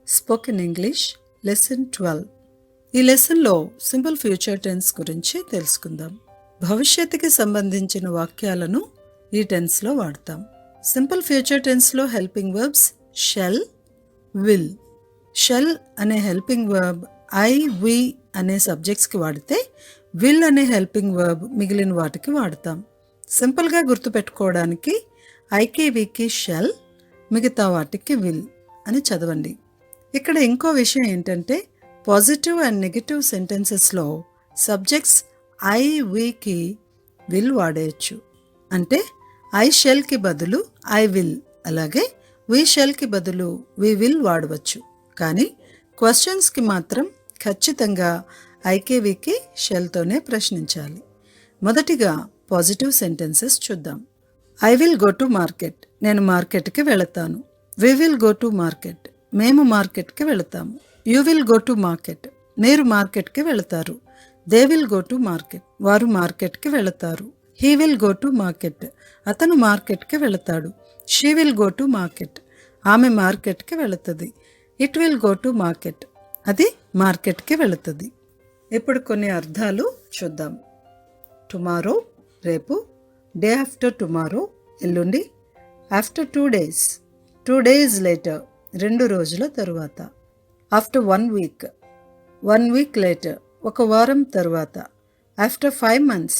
Spoken English lesson 12. ఈ లెసన్లో simple future tense గురించి తెలుసుకుందాం. భవిష్యత్తుకి సంబంధించిన వాక్యాలను ఈ టెన్స్లో వాడతాం. సింపుల్ ఫ్యూచర్ టెన్స్లో helping verbs shall, will. Shall అనే హెల్పింగ్ వర్బ్ ఐ, వి అనే సబ్జెక్ట్స్కి వాడితే విల్ అనే హెల్పింగ్ వర్బ్ మిగిలిన వాటికి వాడతాం. సింపుల్గా గుర్తుపెట్టుకోవడానికి ఐకి, వికి షెల్, మిగతా వాటికి విల్ అని చదవండి. ఇక్కడ ఇంకో విషయం ఏంటంటే పాజిటివ్ అండ్ నెగిటివ్ సెంటెన్సెస్లో సబ్జెక్ట్స్ ఐ, వికి విల్ వాడేయచ్చు. అంటే ఐ షెల్కి బదులు ఐ విల్, అలాగే వి షెల్కి బదులు వి విల్ వాడవచ్చు. కానీ క్వశ్చన్స్కి మాత్రం ఖచ్చితంగా ఐకే, వికి షెల్తోనే ప్రశ్నించాలి. మొదటిగా పాజిటివ్ సెంటెన్సెస్ చూద్దాం. I will go to market, నేను మార్కెట్కి వెళతాను. We will go to market, మేము మార్కెట్కి వెళతాము. You will go to market, మీరు మార్కెట్కి వెళతారు. They will go to market, వారు మార్కెట్కి వెళతారు. He will go to market, అతను మార్కెట్కి వెళతాడు. She will go to market, ఆమె మార్కెట్కి వెళుతుంది. It will go to market, అది మార్కెట్కి వెళుతుంది. ఇప్పుడు కొన్ని అర్థాలు చూద్దాం. టుమారో రేపు, డే ఆఫ్టర్ టుమారో ఎల్లుండి, ఆఫ్టర్ 2 days 2 days లేటర్ 2 రోజుల తరువాత, ఆఫ్టర్ 1 week 1 week లేటర్ ఒక వారం తరువాత, ఆఫ్టర్ 5 months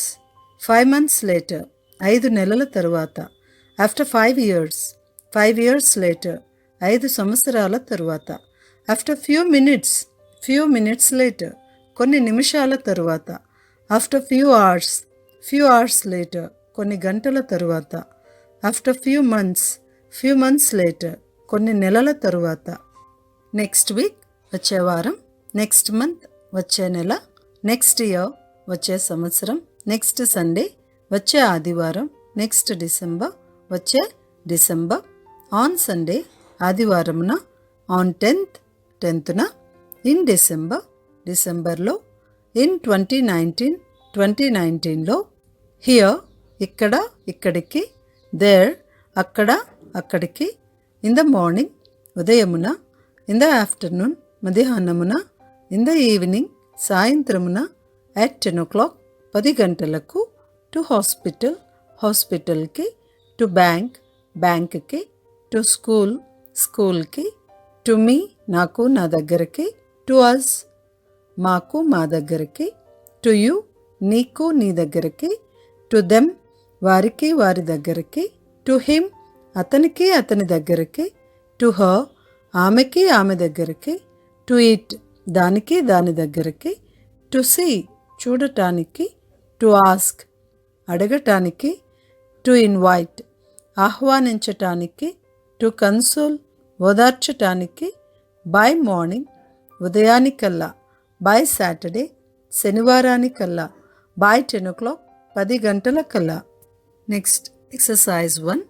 5 months లేటర్ 5 నెలల తరువాత, ఆఫ్టర్ 5 years 5 years లేటర్ 5 సంవత్సరాల తరువాత, ఆఫ్టర్ ఫ్యూ మినిట్స్ లేటర్ కొన్ని నిమిషాల తరువాత, ఆఫ్టర్ ఫ్యూ అవర్స్ లేటర్ కొన్ని గంటల తరువాత, ఆఫ్టర్ ఫ్యూ మంత్స్ లేటర్ కొన్ని నెలల తరువాత, నెక్స్ట్ వీక్ వచ్చే వారం, నెక్స్ట్ మంత్ వచ్చే నెల, నెక్స్ట్ ఇయర్ వచ్చే సంవత్సరం, నెక్స్ట్ సండే వచ్చే ఆదివారం, నెక్స్ట్ డిసెంబర్ వచ్చే డిసెంబర్, ఆన్ సండే ఆదివారమున, ఆన్ 10th ఇన్ డిసెంబర్లో, ఇన్ 2019లో, హియర్ ఇక్కడ ఇక్కడికి, దేర్ అక్కడ అక్కడికి, ఇన్ ద మార్నింగ్ ఉదయమున, ఇన్ ద ఆఫ్టర్నూన్ మధ్యాహ్నమున, ఇన్ ద ఈవినింగ్ సాయంత్రమున, at 10 o'clock 10 గంటలకు, టు హాస్పిటల్కి, టు బ్యాంక్కి, టు స్కూల్కి, టు మీ నాకు నా దగ్గరికి, టు అస్ మాకు మా దగ్గరికి, టు యూ నీకు నీ దగ్గరికి, టు దెమ్ వారికి వారి దగ్గరికి, టు హిమ్ అతనికి అతని దగ్గరికి, టు హర్ ఆమెకి ఆమె దగ్గరికి, టు ఇట్ దానికి దాని దగ్గరికి, టు సీ చూడటానికి, టు ఆస్క్ అడగటానికి, టు ఇన్వైట్ ఆహ్వానించటానికి, టు కన్సోల్ ఓదార్చటానికి, బై మార్నింగ్ ఉదయానికల్లా, బై సాటర్డే శనివారానికల్లా, బై 10 o'clock 10 గంటలకల్లా. Next exercise 1.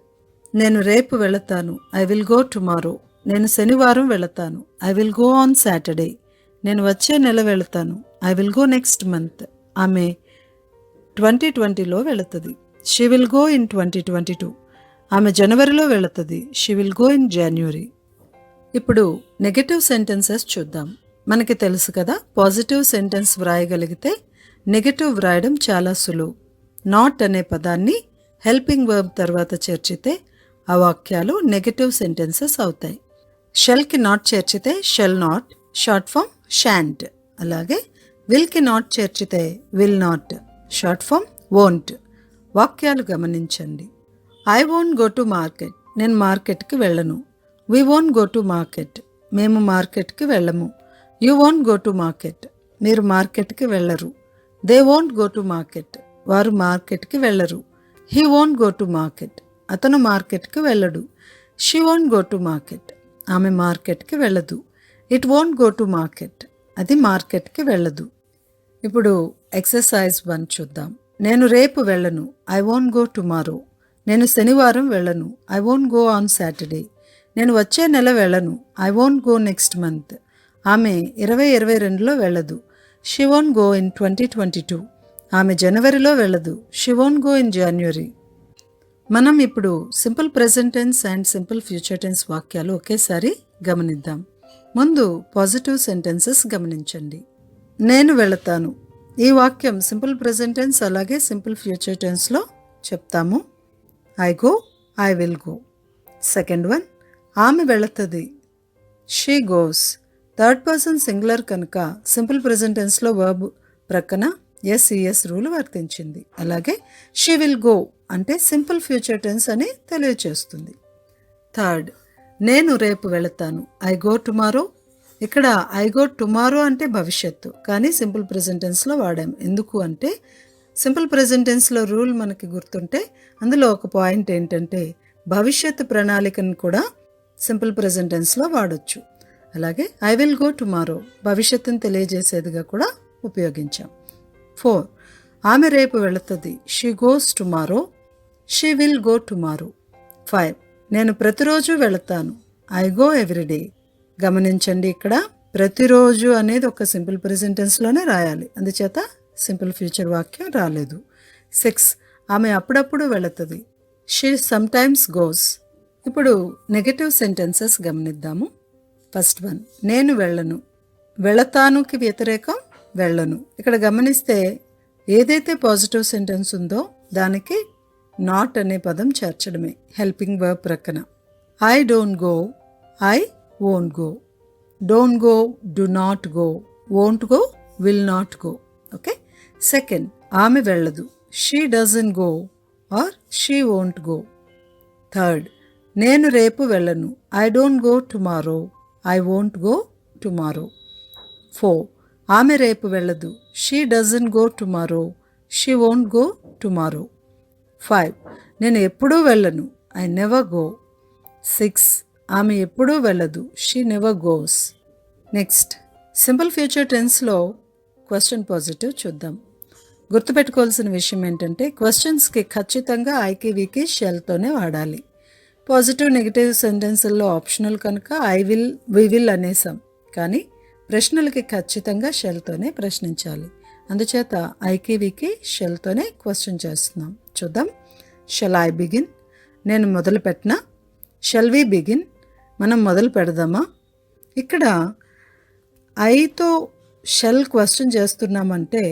నేను రేపు వెళతాను, ఐ విల్ గో టుమారో. నేను శనివారం వెళతాను, I will go on Saturday. నేను వచ్చే నెల వెళతాను, I will go next month. ఆమె 2020లో వెళుతుంది, షీ విల్ గో ఇన్ 2022. ఆమె జనవరిలో వెళుతుంది, షీ విల్ గో ఇన్ జనవరి. ఇప్పుడు నెగటివ్ సెంటెన్సెస్ చూద్దాం. మనకి తెలుసు కదా, పాజిటివ్ సెంటెన్స్ వ్రాయగలిగితే నెగటివ్ వ్రాయడం చాలా సులువు. నాట్ అనే పదాన్ని హెల్పింగ్ వర్బ్ తర్వాత చేర్చితే ఆ వాక్యాలు నెగటివ్ సెంటెన్సెస్ అవుతాయి. షెల్కి నాట్ చేర్చితే shall not, short form shan't. అలాగే విల్కి నాట్ చేర్చితే will not, short form won't. వాక్యాలు గమనించండి. I won't go to market, నేను మార్కెట్కి వెళ్ళను. We won't go to market, మేము మార్కెట్కి వెళ్ళము. You won't go to market, మీరు మార్కెట్కి వెళ్ళరు. They won't go to market, వారు మార్కెట్కి వెళ్ళరు. He won't go to market, అతను మార్కెట్కి వెళ్ళడు. She won't go to market, ఆమె మార్కెట్కి వెళ్ళదు. It won't go to market, అది మార్కెట్కి వెళ్ళదు. ఇప్పుడు ఎక్సర్సైజ్ 1 చూద్దాం. నేను రేపు వెళ్ళను, ఐ వోంట్ గో టుమారో. నేను శనివారం వెళ్ళను, I won't go on Saturday. నేను వచ్చే నెల వెళ్ళను, I won't go next month. ఆమె 2022లో వెళ్ళదు, షీ వోంట్ గో ఇన్ 2022. ఆమె జనవరిలో వెళ్ళదు, she won't go in January. మనం ఇప్పుడు simple present tense and simple future tense వాక్యాలు ఒకేసారి గమనిద్దాం. ముందు పాజిటివ్ సెంటెన్సెస్ గమనించండి. నేను వెళతాను. ఈ వాక్యం సింపుల్ ప్రెజెంట్ టెన్స్ అలాగే సింపుల్ ఫ్యూచర్ టెన్స్లో చెప్తాము. I go, I will go. Second one, ఆమె వెళుతుంది. She goes. Third person singular కనుక సింపుల్ ప్రెజెంట్ టెన్స్లో వర్బ్ ప్రక్కన ఎస్ఈఎస్ రూల్ వర్తించింది. అలాగే షీ విల్ గో అంటే సింపుల్ ఫ్యూచర్ టెన్స్ అని తెలియచేస్తుంది. థర్డ్, నేను రేపు వెళతాను. I go tomorrow. ఇక్కడ ఐ గో టుమారో అంటే భవిష్యత్తు, కానీ సింపుల్ ప్రెజెంట్ టెన్స్లో వాడాం. ఎందుకు అంటే సింపుల్ ప్రెజెంట్ టెన్స్లో రూల్ మనకి గుర్తుంటే అందులో ఒక పాయింట్ ఏంటంటే భవిష్యత్తు ప్రణాళికను కూడా సింపుల్ ప్రెజెంట్ టెన్స్లో వాడొచ్చు. అలాగే ఐ విల్ గో టుమారో భవిష్యత్తును తెలియజేసేదిగా కూడా ఉపయోగించాం. 4, ఆమె రేపు వెళుతుంది. She goes tomorrow. She will go tomorrow. 5, నేను ప్రతిరోజు వెళతాను. I go everyday. గమనించండి, ఇక్కడ ప్రతిరోజు అనేది ఒక సింపుల్ ప్రెజెంట్ టెన్స్లోనే రాయాలి, అందుచేత సింపుల్ ఫ్యూచర్ వాక్యం రాలేదు. 6, ఆమె అప్పుడప్పుడు వెళుతుంది. She some times goes. ఇప్పుడు నెగటివ్ సెంటెన్సెస్ గమనిద్దాము. ఫస్ట్ వన్, నేను వెళ్ళను. వెళతానుకి వ్యతిరేకం వెళ్ళను. ఇక్కడ గమనిస్తే ఏదైతే పాజిటివ్ సెంటెన్స్ ఉందో దానికి నాట్ అనే పదం చేర్చడమే హెల్పింగ్ వర్బ్ ప్రక్కన. I don't go, I won't go. Don't go, do not go. Won't go, will not go. Okay. Second, ఆమె వెళ్ళదు. She doesn't go or she won't go. Third, నేను రేపు వెళ్ళను. I don't go tomorrow, I won't go tomorrow. 4, ఆమె రేపు వెళ్ళదు. She doesn't go tomorrow, she won't go tomorrow. 5, నేను ఎప్పుడూ వెళ్ళను. I never go. 6, ఆమె ఎప్పుడూ వెళ్ళదు. She never goes. Next, simple future టెన్స్లో క్వశ్చన్ పాజిటివ్ చూద్దాం. గుర్తుపెట్టుకోవాల్సిన విషయం ఏంటంటే క్వశ్చన్స్కి ఖచ్చితంగా ఐకి వీకి షెల్తోనే వాడాలి. పాజిటివ్ నెగిటివ్ సెంటెన్సుల్లో ఆప్షనల్ కనుక ఐ విల్, వి విల్ అనేసాం, కానీ ప్రశ్నలకి ఖచ్చితంగా షెల్తోనే ప్రశ్నించాలి. అందుచేత ఐకి వీకి షెల్తోనే క్వశ్చన్ చేస్తున్నాం. చూద్దాం. Shall I begin? నేను మొదలు పెట్టినా. Shall we begin? మనం మొదలు పెడదామా? ఇక్కడ ఐతో షెల్ క్వశ్చన్ చేస్తున్నామంటే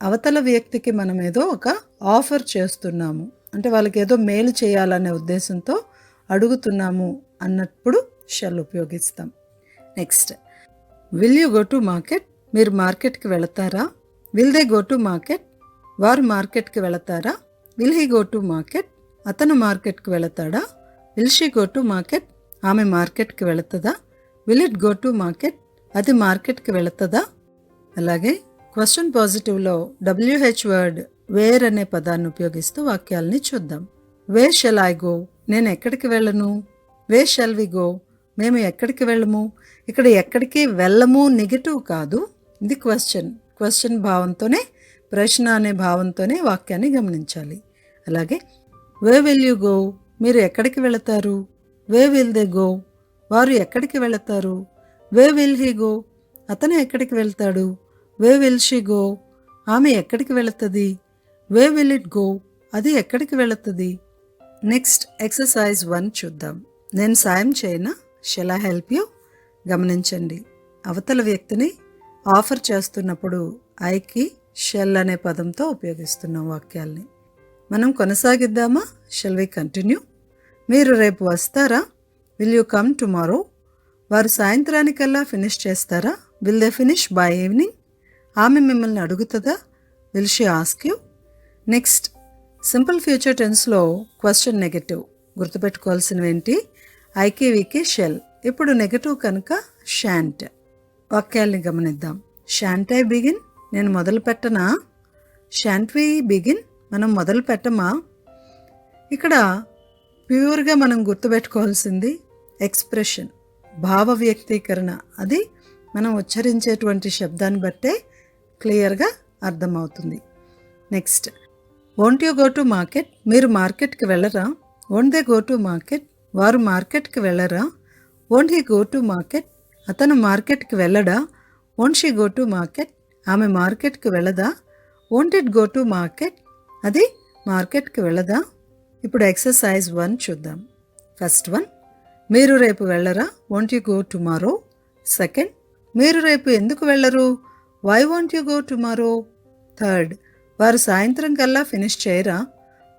అవతల వ్యక్తికి మనం ఏదో ఒక ఆఫర్ చేస్తున్నాము, అంటే వాళ్ళకి ఏదో మేలు చేయాలనే ఉద్దేశంతో అడుగుతున్నాము అన్నప్పుడు షెల్ ఉపయోగిస్తాం. Next, will you go to market? మీరు మార్కెట్కి వెళతారా? Will they go to market? వారు మార్కెట్కి వెళతారా? Will he go to market? అతను మార్కెట్కి వెళతాడా? Will she go to market? ఆమె మార్కెట్కి వెళుతుందా? Will it go to market? అది మార్కెట్కి వెళుతుందా? అలాగే క్వశ్చన్ పాజిటివ్లో WH వర్డ్ వేర్ అనే పదాన్ని ఉపయోగిస్తూ వాక్యాలని చూద్దాం. Where shall I go? నేను ఎక్కడికి వెళ్ళను. Where shall we go? మేము ఎక్కడికి వెళ్ళము. ఇక్కడ ఎక్కడికి వెళ్ళము నెగిటివ్ కాదు, ఇది క్వశ్చన్ భావంతోనే, ప్రశ్న అనే భావంతోనే వాక్యాన్ని గమనించాలి. అలాగే వే విల్ యూ గో? మీరు ఎక్కడికి వెళతారు. వే విల్ దే గో? వారు ఎక్కడికి వెళతారు. వే విల్ హీ గో? అతను ఎక్కడికి వెళ్తాడు. వే విల్ షీ గో? ఆమె ఎక్కడికి వెళుతుంది. వే విల్ ఇట్ గో? అది ఎక్కడికి వెళుతుంది. నెక్స్ట్ ఎక్సర్సైజ్ 1 చూద్దాం. నేను సాయం చేయనా? Shall I help you? గమనించండి, అవతల వ్యక్తిని ఆఫర్ చేస్తున్నప్పుడు ఐకి షెల్ అనే పదంతో ఉపయోగిస్తున్నాం వాక్యాల్ని. మనం కొనసాగిద్దామా? Shall we continue? మీరు రేపు వస్తారా? Will you come tomorrow? వారు సాయంత్రానికల్లా ఫినిష్ చేస్తారా? Will they finish by evening? ఆమె మిమ్మల్ని అడుగుతుందా? Will she ask you? Next, simple future టెన్స్లో క్వశ్చన్ నెగటివ్. గుర్తుపెట్టుకోవాల్సినవి ఏంటి? ఐకి వీకి షెల్. ఇప్పుడు నెగటివ్ కనుక షాంట్. వాక్యాల్ని గమనిద్దాం. Shan't I begin? నేను మొదలు పెట్టనా? Shan't we begin? మనం మొదలు పెట్టమా? ఇక్కడ ప్యూర్గా మనం గుర్తుపెట్టుకోవాల్సింది ఎక్స్ప్రెషన్, భావ వ్యక్తీకరణ. అది మనం ఉచ్చరించేటువంటి శబ్దాన్ని బట్టే క్లియర్గా అర్థమవుతుంది. Next, won't you go to market? మీరు మార్కెట్కి వెళ్ళరా? Won't they go to market? వారు మార్కెట్కి వెళ్ళరా? Won't he go to market? అతను మార్కెట్కి వెళ్ళడా? Won't she go to market? ఆమె మార్కెట్కి వెళ్ళదా? Won't it go to market? అది మార్కెట్కి వెళ్ళదా? ఇప్పుడు ఎక్సర్సైజ్ 1 చూద్దాం. ఫస్ట్ వన్, మీరు రేపు వెళ్ళరా? Won't you go tomorrow? Second, మీరు రేపు ఎందుకు వెళ్ళరు? Why want you go tomorrow? Third, వారు సాయంత్రం కల్లా ఫినిష్ చేయరా?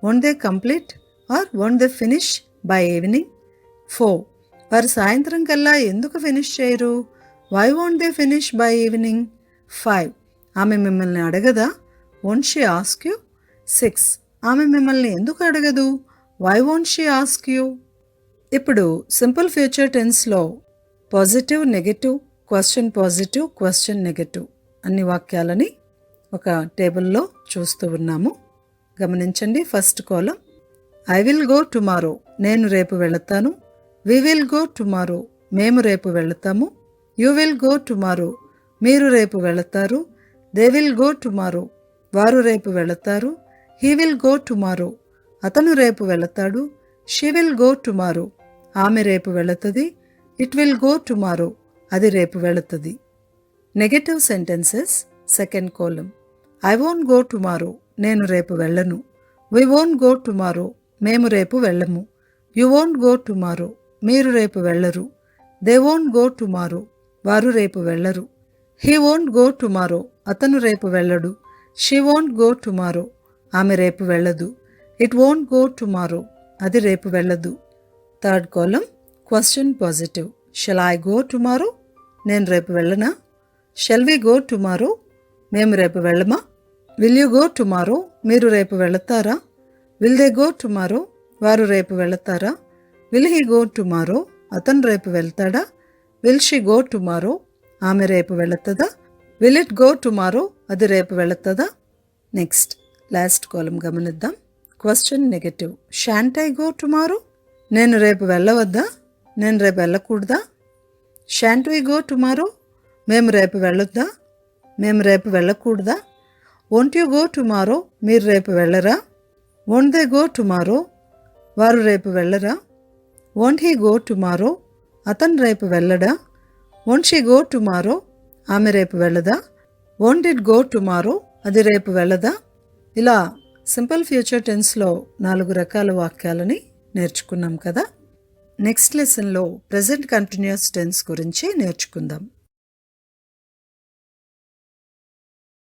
Won't they complete or won't they finish by evening? Four, వారు సాయంత్రం కల్లా ఎందుకు ఫినిష్ చేయరు? Why won't they finish by evening? Five, ఆమె మిమ్మల్ని అడగదా? Won't she ask you? Six, ఆమె మిమ్మల్ని ఎందుకు అడగదు? Why won't she ask you? ఇప్పుడు సింపుల్ ఫ్యూచర్ టెన్స్లో పాజిటివ్, నెగటివ్, క్వశ్చన్ నెగటివ్ అన్ని వాక్యాలని ఒక టేబుల్లో చూస్తూ ఉన్నాము. గమనించండి. First column, I will go tomorrow, నేను రేపు వెళతాను. వి విల్ గో టుమారో, మేము రేపు వెళతాము. యు విల్ గో టుమారో, మీరు రేపు వెళతారు. దే విల్ గో టుమారో, వారు రేపు వెళతారు. హీ విల్ గో టుమారో, అతను రేపు వెళతాడు. షీ విల్ గో టుమారో, ఆమె రేపు వెళుతుంది. ఇట్ విల్ గో టుమారో, అది రేపు వెళుతుంది. Negative sentences, second column, I won't go tomorrow, నేను రేపు వెళ్ళను. వి వోంట్ గో టుమారో, మేము రేపు వెళ్ళము. యు వోంట్ గో టుమారో, మీరు రేపు వెళ్ళరు. దే వోంట్ గో టుమారో, వారు రేపు వెళ్ళరు. హీ వోంట్ గో టుమారో, అతను రేపు వెళ్ళడు. షీ వోంట్ గో టుమారో, ఆమె రేపు వెళ్ళదు. ఇట్ వోంట్ గో టుమారో, అది రేపు వెళ్ళదు. Third column, question positive, shall I go tomorrow, నేను రేపు వెళ్ళనా? షల్ వి గో టుమారో, మేము రేపు వెళ్ళమా? విల్ యూ గో టుమారో, మీరు రేపు వెళతారా? విల్ దే గో టుమారో, వారు రేపు వెళతారా? విల్ హీ గో టుమారో, అతను రేపు వెళ్తాడా? విల్ షీ గో టుమారో, ఆమె రేపు వెళుతుందా? విల్ ఇట్ గో టుమారో, అది రేపు వెళుతుందా? నెక్స్ట్ లాస్ట్ కాలం గమనిద్దాం. Question negative, shan't I go tomorrow, నేను రేపు వెళ్ళవద్దా? నేను రేపు వెళ్ళకూడదా? షాంట్ వి గో టుమారో, మేము రేపు వెళ్ళొద్దా? మేము రేపు వెళ్ళకూడదా? వోంట్ యు గో టుమారో, మీరు రేపు వెళ్ళరా? వోంట్ దే గో టుమారో, వారు రేపు వెళ్ళరా? వోంట్ హీ గో టుమారో, అతను రేపు వెళ్ళడా? వోంట్ షీ గో టుమారో, ఆమె రేపు వెళ్ళదా? వోంట్ ఇట్ గో టుమారో, అది రేపు వెళ్ళదా? ఇలా సింపుల్ ఫ్యూచర్ టెన్స్లో 4 రకాల వాక్యాలని నేర్చుకున్నాం కదా. నెక్స్ట్ లెసన్లో ప్రెజెంట్ కంటిన్యూస్ టెన్స్ గురించి నేర్చుకుందాం.